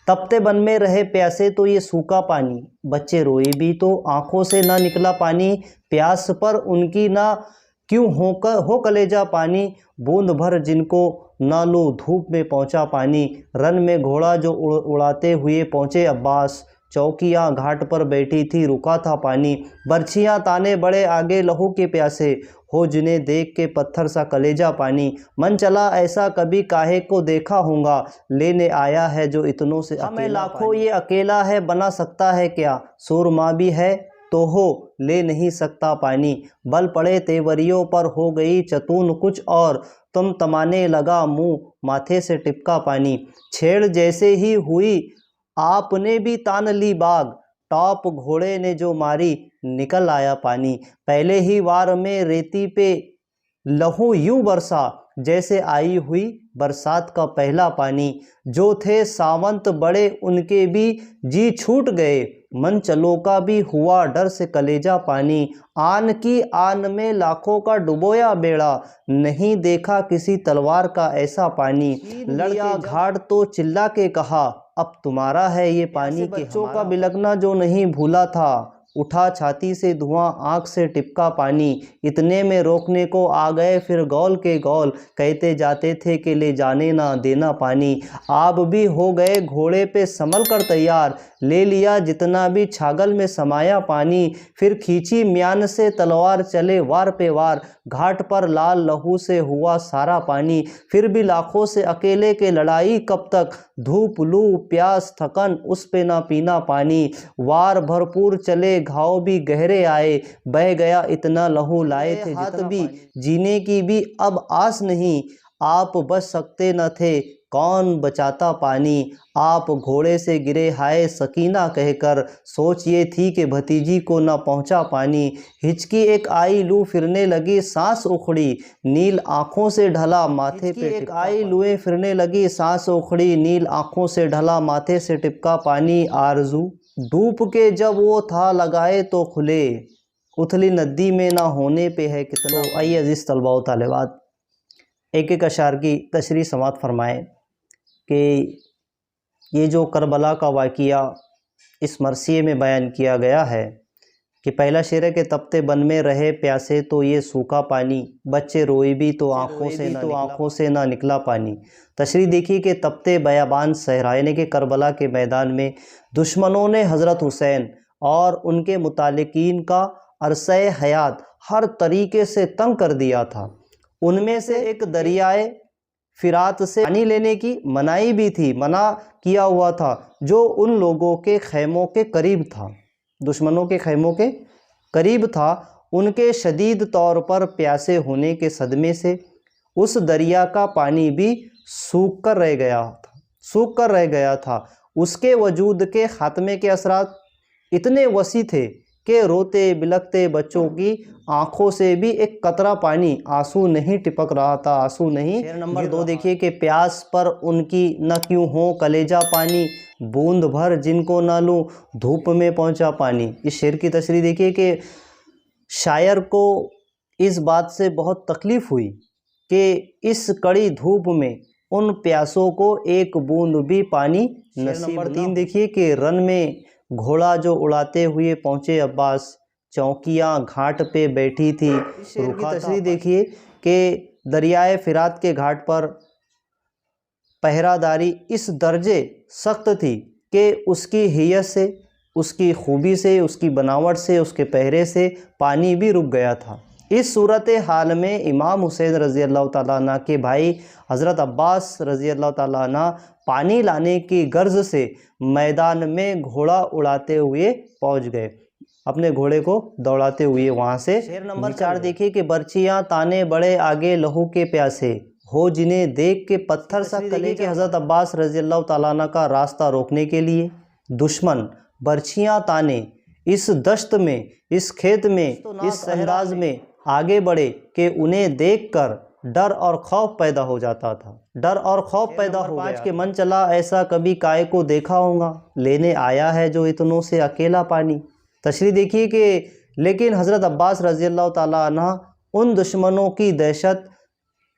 तपते बन में रहे प्यासे तो ये सूखा पानी, बच्चे रोए भी तो आंखों से ना निकला पानी। प्यास पर उनकी ना क्यों हो कलेजा पानी, बूंद भर जिनको ना लो धूप में पहुंचा पानी। रन में घोड़ा जो उड़ाते हुए पहुंचे अब्बास, चौकियाँ घाट पर बैठी थी रुका था पानी। बर्छियाँ ताने बड़े आगे लहू के प्यासे, हो जिन्हें देख के पत्थर सा कलेजा पानी। मन चला ऐसा कभी काहे को देखा होगा, लेने आया है जो इतनों से हमें लाखों ये अकेला है बना सकता है क्या। सूरमा भी है तो हो ले नहीं सकता पानी, बल पड़े तेवरियों पर हो गई चतून कुछ और, तुम तमाने लगा मुंह माथे से टिपका पानी। छेड़ जैसे ही हुई आपने भी तान ली बाग, टॉप घोड़े ने जो मारी निकल आया पानी। पहले ही वार में रेती पे लहू यूं बरसा, जैसे आई हुई बरसात का पहला पानी। जो थे सावंत बड़े उनके भी जी छूट गए, मन चलो का भी हुआ डर से कलेजा पानी। आन की आन में लाखों का डुबोया बेड़ा, नहीं देखा किसी तलवार का ऐसा पानी। लड़का घाट तो चिल्ला के कहा, अब तुम्हारा है ये पानी। के बच्चों का बिलखना जो नहीं भूला था, उठा छाती से धुआं आंख से टिपका पानी। इतने में रोकने को आ गए फिर गौल के गौल, कहते जाते थे कि ले जाने ना देना पानी। आप भी हो गए घोड़े पे संभल कर तैयार, ले लिया जितना भी छागल में समाया पानी। फिर खींची म्यान से तलवार चले वार पे वार, घाट पर लाल लहू से हुआ सारा पानी। फिर भी लाखों से अकेले के लड़ाई कब तक, धूप लू प्यास थकन उस पे ना पीना पानी। वार भरपूर चले घाव भी गहरे आए, बह गया इतना लहू लाए थे हाथ भी, जीने की भी अब आस नहीं। आप बच सकते न थे कौन बचाता पानी, आप घोड़े से गिरे हाय सकीना कहकर, सोच ये थी कि भतीजी को न पहुंचा पानी। हिचकी एक आई लू फिरने लगी सांस उखड़ी, नील आंखों से ढला माथे पे एक आई लुएं फिरने लगी सांस उखड़ी, नील आंखों से ढला माथे से टिपका पानी। आरजू डूब के जब वो था लगाए तो खुले, उथली नदी में ना होने पे है कितना। तो आइए अजीज तलबा व तालिबात, एक एक अशार की तशरीह समात फरमाएँ कि ये जो करबला का वाक़िया इस मरसिए में बयान किया गया है कि पहला शेर है कि तपते बन में रहे प्यासे तो ये सूखा पानी, बच्चे रोए भी तो आँखों से ना निकला पानी। तशरीह देखिए कि तपते बयाबान सहरा यानी कि करबला के मैदान में दुश्मनों ने हज़रत हुसैन और उनके मुतालिकीन का अरसे हयात हर तरीके से तंग कर दिया था। उनमें से एक दरियाए फिरात से पानी लेने की मनाही भी थी, मना किया हुआ था, जो उन लोगों के खैमों के करीब था, दुश्मनों के खैमों के करीब था। उनके शदीद तौर पर प्यासे होने के सदमे से उस दरिया का पानी भी सूख कर रह गया था। उसके वजूद के ख़ात्मे के असरात इतने वसी थे कि रोते बिलखते बच्चों की आंखों से भी एक कतरा पानी आंसू नहीं टिपक रहा था, आंसू नहीं। शेर नंबर 2 देखिए कि प्यास पर उनकी न क्यों हो कलेजा पानी, बूंद भर जिनको न लूं धूप में पहुंचा पानी। इस शेर की तशरीह देखिए कि शायर को इस बात से बहुत तकलीफ़ हुई कि इस कड़ी धूप में उन प्यासों को एक बूंद भी पानी नसीब। नंबर 3 देखिए कि रन में घोड़ा जो उड़ाते हुए पहुँचे अब्बास, चौकियाँ घाट पे बैठी थी रुका। तस्वीर देखिए कि दरियाए फिरात के घाट पर पहरादारी इस दर्जे सख्त थी कि उसकी हियत से, उसकी खूबी से, उसकी बनावट से, उसके पहरे से पानी भी रुक गया था। इस सूरत हाल में इमाम हुसैन रज़ी अल्लाह ताला अन्हु के भाई हज़रत अब्बास रज़ी अल्लाह ताला अन्हु पानी लाने की गर्ज से मैदान में घोड़ा उड़ाते हुए पहुंच गए, अपने घोड़े को दौड़ाते हुए वहां से। शेर नंबर 4 देखिए कि बर्छियाँ ताने बड़े आगे लहू के प्यासे, हो जिन्हें देख के पत्थर सा कले के हज़रत अब्बास रज़ी अल्लाह ताला अन्हु का रास्ता रोकने के लिए दुश्मन बर्छियाँ ताने इस दश्त में, इस खेत में, इस अंदाज में आगे बढ़े कि उन्हें देखकर डर और खौफ पैदा हो जाता था, डर और खौफ पैदा हो गया। के मन चला ऐसा कभी काय को देखा होगा, लेने आया है जो इतनों से अकेला पानी। तशरीह देखिए कि लेकिन हज़रत अब्बास रज़ी अल्लाह ताला अन्हु उन दुश्मनों की दहशत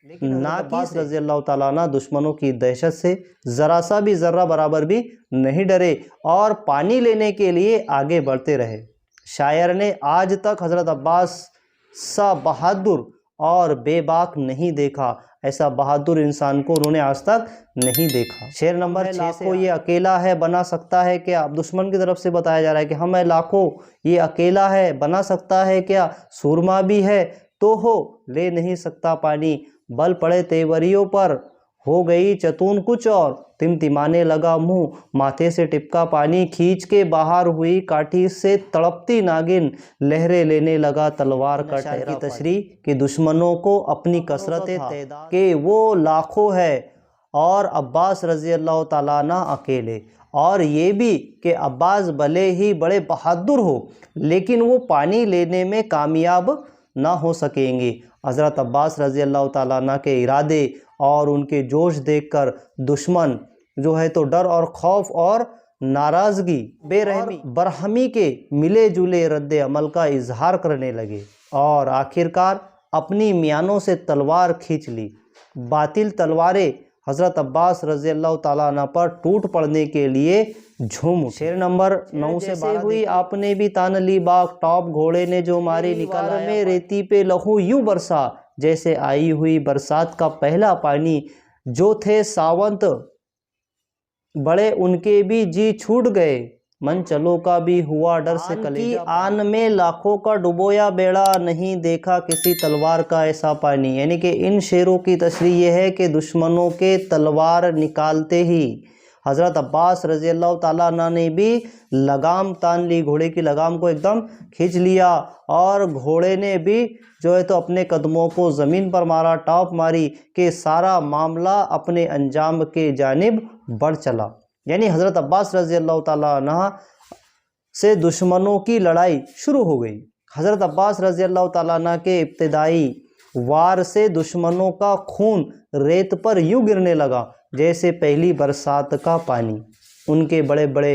नाकीस रज़ी अल्लाह ताला अन्हा दुश्मनों की दहशत से ज़रा सा भी ज़र्रा बराबर भी नहीं डरे और पानी लेने के लिए आगे बढ़ते रहे। शायर ने आज तक हज़रत अब्बास सा बहादुर और बेबाक नहीं देखा, ऐसा बहादुर इंसान को उन्होंने आज तक नहीं देखा। शेर नंबर 6 से ये अकेला है बना सकता है क्या? अब दुश्मन की तरफ से बताया जा रहा है कि हम लाखों, ये अकेला है बना सकता है क्या? सूरमा भी है तो हो ले नहीं सकता पानी, बल पड़े तेवरियों पर हो गई चतून कुछ और, तिमतिमाने लगा मुंह माथे से टिपका पानी, खींच के बाहर हुई काठी से तड़पती नागिन, लहरें लेने लगा तलवार का ठहरा। की तशरीह कि दुश्मनों को अपनी कसरत के वो लाखों है और अब्बास रज़ी अल्लाह ताला अन्हा अकेले, और ये भी कि अब्बास भले ही बड़े बहादुर हो लेकिन वो पानी लेने में कामयाब ना हो सकेंगे। हज़रत अब्बास रज़ी अल्लाह ताला अन्हा के इरादे और उनके जोश देखकर दुश्मन जो है तो डर और खौफ और नाराज़गी, बेरहमी, बरहमी के मिले जुले रद्द अमल का इजहार करने लगे और आखिरकार अपनी म्यानों से तलवार खींच ली। बातिल तलवारें हज़रत अब्बास रज़ी अल्लाह ताला अन्हा पर टूट पड़ने के लिए झूम। शेर नंबर 9 से 12 हुई आपने भी तान ली बाग, टॉप घोड़े ने जो मारी निकाल में रेती पे लहू यूं बरसा, जैसे आई हुई बरसात का पहला पानी, जो थे सावंत बड़े उनके भी जी छूट गए, मन चलो का भी हुआ डर से कलेजा, आन में लाखों का डुबोया बेड़ा, नहीं देखा किसी तलवार का ऐसा पानी। यानी कि इन शेरों की तशरीह यह है कि दुश्मनों के तलवार निकालते ही हज़रत अब्बास रज़ी अल्लाह ताला अन्हा ने भी लगाम तान ली, घोड़े की लगाम को एकदम खींच लिया और घोड़े ने भी जो है तो अपने कदमों को ज़मीन पर मारा, टॉप मारी कि सारा मामला अपने अंजाम के जानिब बढ़ चला। यानी हज़रत अब्बास रज़ी अल्लाह ताला अन्हा से दुश्मनों की लड़ाई शुरू हो गई। हज़रत अब्बास रज़ी अल्लाह ताला अन्हा के इब्तिदाई वार से दुश्मनों का खून रेत पर यूं गिरने लगा जैसे पहली बरसात का पानी। उनके बड़े बड़े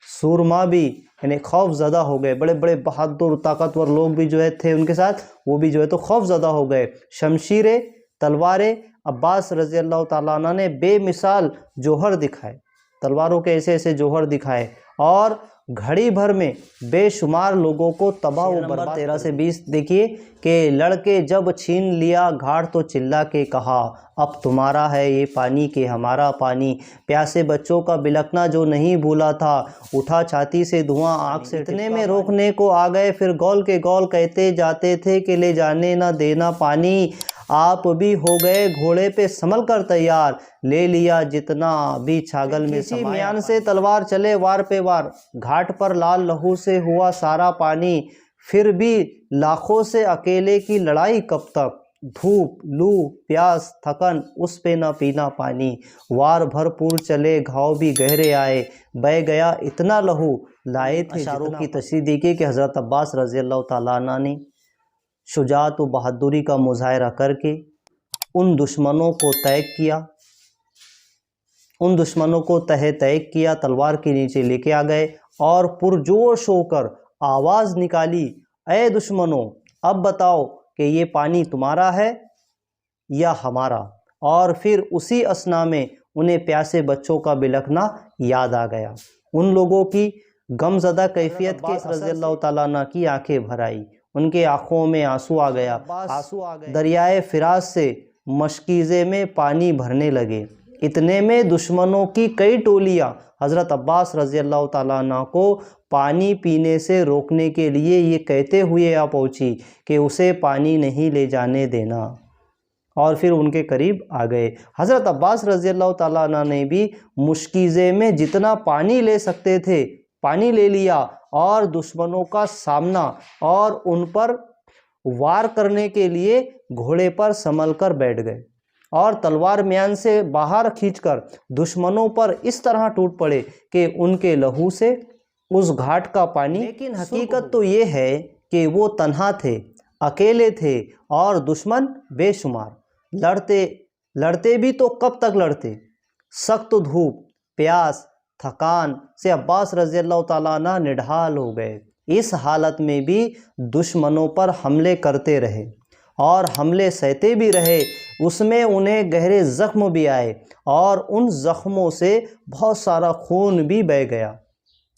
सूरमा भी यानी खौफज़दा हो गए, बड़े बड़े बहादुर ताकतवर लोग भी जो है थे उनके साथ, वो भी जो है तो खौफज़दा हो गए। शमशीरें तलवारें अब्बास रज़ी अल्लाह ताला अन्हा ने बेमिसाल जोहर दिखाए, तलवारों के ऐसे ऐसे जोहर दिखाए और घड़ी भर में बेशुमार लोगों को तबाह व बर्बाद। 13 से 20 देखिए कि लड़के जब छीन लिया घाट तो चिल्ला के कहा, अब तुम्हारा है ये पानी के हमारा पानी, प्यासे बच्चों का बिलखना जो नहीं भूला था, उठा छाती से धुआं आँख से, इतने में रोकने को आ गए फिर गौल के गौल कहते जाते थे कि ले जाने ना देना पानी, आप भी हो गए घोड़े पे संभल कर तैयार, ले लिया जितना भी छागल में समाया। म्यान से तलवार चले वार पे वार, घाट पर लाल लहू से हुआ सारा पानी, फिर भी लाखों से अकेले की लड़ाई कब तक, धूप लू प्यास थकन उस पे न पीना पानी, वार भरपूर चले घाव भी गहरे आए, बह गया इतना लहू लाए थे। इशारों की तशरीह देखिए कि हज़रत अब्बास रज़ी अल्लाह ताला अन्हा ने शुजाअत व बहादुरी का मुजाहरा करके उन दुश्मनों को तय किया, उन दुश्मनों को तय किया, तलवार के नीचे लेके आ गए और पुरजोश होकर आवाज़ निकाली, ऐ दुश्मनों अब बताओ कि ये पानी तुम्हारा है या हमारा। और फिर उसी असना में उन्हें प्यासे बच्चों का बिलखना याद आ गया। उन लोगों की गमज़दा कैफियत के रज़ी अल्लाह ताला अन्हा की आंखें भर आई, उनके आँखों में आंसू आ गया, दरियाए फिराज से मशकीज़े में पानी भरने लगे। इतने में दुश्मनों की कई टोलियाँ हज़रत अब्बास रज़ी अल्लाह ताला अन्हा को पानी पीने से रोकने के लिए ये कहते हुए आ पहुँची कि उसे पानी नहीं ले जाने देना, और फिर उनके करीब आ गए। हज़रत अब्बास रज़ी अल्लाह ताला अन्हा ने भी मुश्किज़े में जितना पानी ले सकते थे पानी ले लिया और दुश्मनों का सामना और उन पर वार करने के लिए घोड़े पर संभल कर बैठ गए और तलवार म्यान से बाहर खींचकर दुश्मनों पर इस तरह टूट पड़े कि उनके लहू से उस घाट का पानी। लेकिन हकीकत तो ये है कि वो तन्हा थे, अकेले थे और दुश्मन बेशुमार। लड़ते भी तो कब तक लड़ते, सख्त धूप प्यास थकान से अब्बास रज़ी अल्लाह ताला अन्हा निढाल हो गए। इस हालत में भी दुश्मनों पर हमले करते रहे और हमले सहते भी रहे, उसमें उन्हें गहरे ज़ख्म भी आए और उन ज़ख्मों से बहुत सारा खून भी बह गया।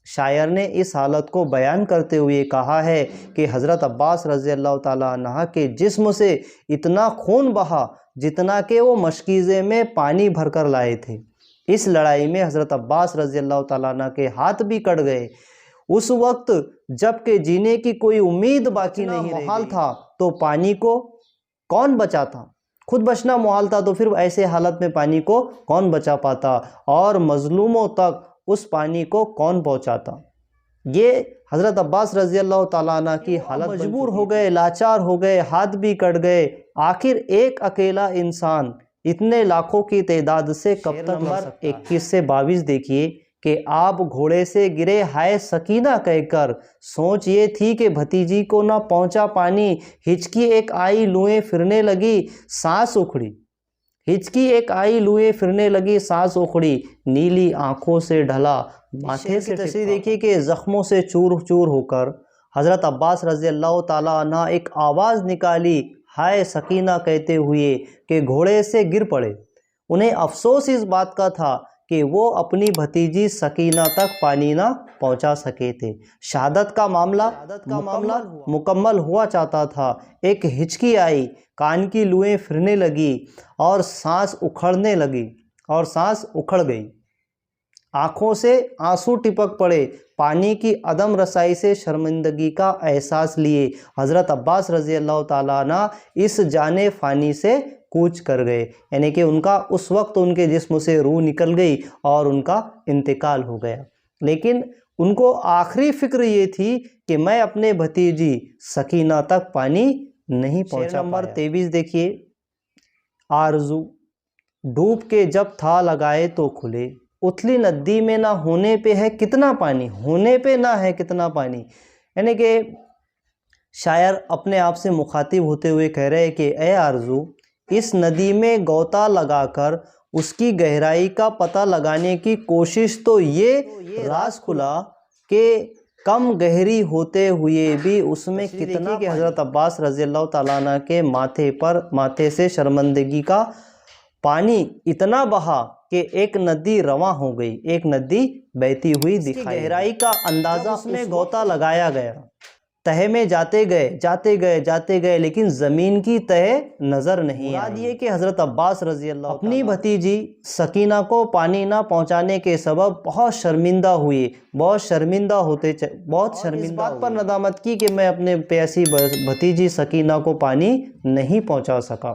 शायर ने इस हालत को बयान करते हुए कहा है कि हज़रत अब्बास रज़ी अल्लाह ताला अन्हा के जिस्म से इतना खून बहा जितना कि वो मशकीज़े में पानी भरकर लाए थे। इस लड़ाई में हज़रत अब्बास रज़ी अल्लाह ताला अन्हा के हाथ भी कट गए। उस वक्त जबकि जीने की कोई उम्मीद बाकी नहीं रही, मुहाल था, तो पानी को कौन बचाता? खुद बचना मुहाल था, तो फिर ऐसे हालत में पानी को कौन बचा पाता और मज़लूमों तक उस पानी को कौन पहुंचाता? ये हज़रत अब्बास रज़ी अल्लाह ताला अन्हु की हालत मजबूर हो गए, लाचार हो गए, हाथ भी कट गए। आखिर एक अकेला इंसान इतने लाखों की तादाद से कब तक लड़ सकता है? 21 से 22 देखिए कि आप घोड़े से गिरे हाय सकीना कहकर, सोच ये थी कि भतीजी को ना पहुंचा पानी, हिचकी एक आई लुएं फिरने लगी, सांस उखड़ी। हिचकी एक आई लुएं फिरने लगी, सांस उखड़ी, नीली आंखों से ढला माथे से। तस्वीर देखिए कि ज़ख्मों से चूर चूर होकर हज़रत अब्बास रज़ी अल्लाह ताला अन्हु एक आवाज़ निकाली हाय सकीना कहते हुए कि घोड़े से गिर पड़े। उन्हें अफसोस इस बात का था कि वो अपनी भतीजी सकीना तक पानी ना पहुंचा सके थे। शहादत का मामला मुकम्मल हुआ चाहता था। एक हिचकी आई, कान की लुएं फिरने लगी और सांस उखड़ गई। आँखों से आंसू टिपक पड़े। पानी की अदम रसाई से शर्मिंदगी का एहसास लिए हज़रत अब्बास रज़ी अल्लाह ताला अन्हु इस जाने फ़ानी से कूच कर गए, यानी कि उनका उस वक्त उनके जिस्म से रूह निकल गई और उनका इंतकाल हो गया। लेकिन उनको आखिरी फ़िक्र ये थी कि मैं अपने भतीजी सकीना तक पानी नहीं पहुँचा। नंबर 23 देखिए, आरज़ू डूब के जब था लगाए तो खुले, उथली नदी में ना होने पे है कितना पानी, होने पे ना है कितना पानी। यानी कि शायर अपने आप से मुखातिब होते हुए कह रहे हैं कि ए आरज़ू, इस नदी में गोता लगाकर उसकी गहराई का पता लगाने की कोशिश तो ये राज खुला कि कम गहरी होते हुए भी उसमें कितना कि हज़रत अब्बास रज़ी अल्लाह ताला अन्हु के माथे से शर्मिंदगी का पानी इतना बहा कि एक नदी रवां हो गई, एक नदी बहती हुई दिखाई। गहराई का अंदाज़ा उसमें गोता लगाया गया। तह में जाते गए लेकिन ज़मीन की तह नज़र नहीं आई। ये कि हज़रत अब्बास रज़ी अल्लाह अपनी भतीजी सकीना को पानी ना पहुंचाने के सबब बहुत शर्मिंदा हुए, बहुत शर्मिंदा इस बात पर नदामत की कि मैं अपने प्यासी भतीजी सकीना को पानी नहीं पहुंचा सका।